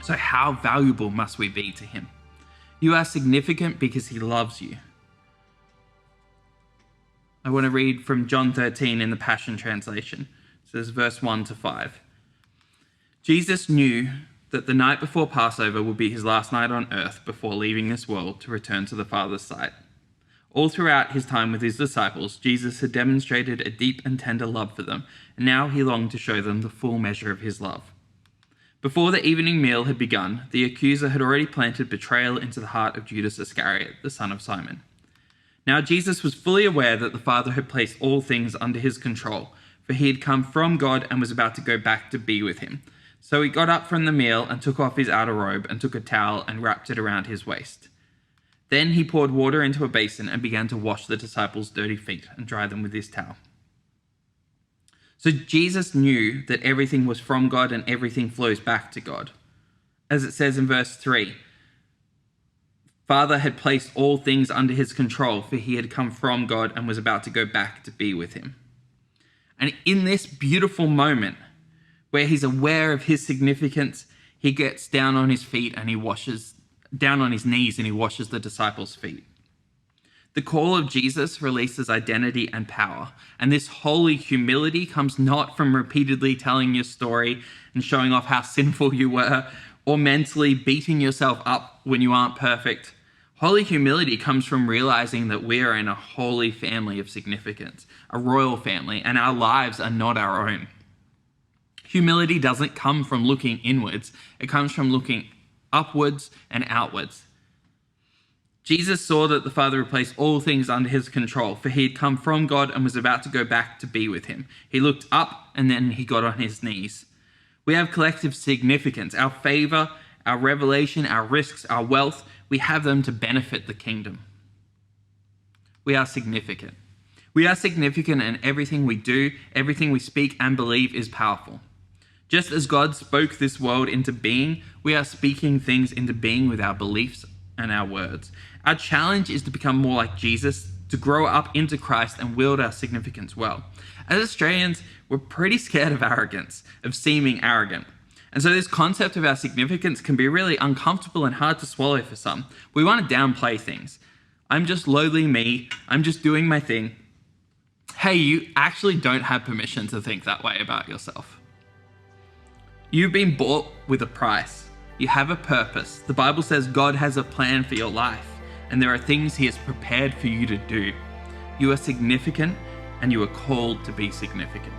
So how valuable must we be to him? You are significant because he loves you. I want to read from John 13 in the Passion Translation. It says verse 1 to 5. Jesus knew that the night before Passover would be his last night on earth before leaving this world to return to the Father's side. All throughout his time with his disciples, Jesus had demonstrated a deep and tender love for them, and now he longed to show them the full measure of his love. Before the evening meal had begun, the accuser had already planted betrayal into the heart of Judas Iscariot, the son of Simon. Now Jesus was fully aware that the Father had placed all things under his control, for he had come from God and was about to go back to be with him. So he got up from the meal and took off his outer robe and took a towel and wrapped it around his waist. Then he poured water into a basin and began to wash the disciples' dirty feet and dry them with his towel. So Jesus knew that everything was from God and everything flows back to God. As it says in verse 3, Father had placed all things under his control, for he had come from God and was about to go back to be with him. And in this beautiful moment, where he's aware of his significance, he gets down on his feet and he washes, down on his knees and he washes the disciples' feet. The call of Jesus releases identity and power, and this holy humility comes not from repeatedly telling your story and showing off how sinful you were, or mentally beating yourself up when you aren't perfect. Holy humility comes from realizing that we are in a holy family of significance, a royal family, and our lives are not our own. Humility doesn't come from looking inwards, it comes from looking upwards and outwards. Jesus saw that the Father had placed all things under his control, for he had come from God and was about to go back to be with him. He looked up and then he got on his knees. We have collective significance, our favor, our revelation, our risks, our wealth. We have them to benefit the kingdom. We are significant. We are significant, and everything we do, everything we speak and believe is powerful. Just as God spoke this world into being, we are speaking things into being with our beliefs and our words. Our challenge is to become more like Jesus, to grow up into Christ and wield our significance well. As Australians, we're pretty scared of arrogance, of seeming arrogant. And so this concept of our significance can be really uncomfortable and hard to swallow for some. We want to downplay things. I'm just lowly me. I'm just doing my thing. Hey, you actually don't have permission to think that way about yourself. You've been bought with a price. You have a purpose. The Bible says God has a plan for your life, and there are things he has prepared for you to do. You are significant, and you are called to be significant.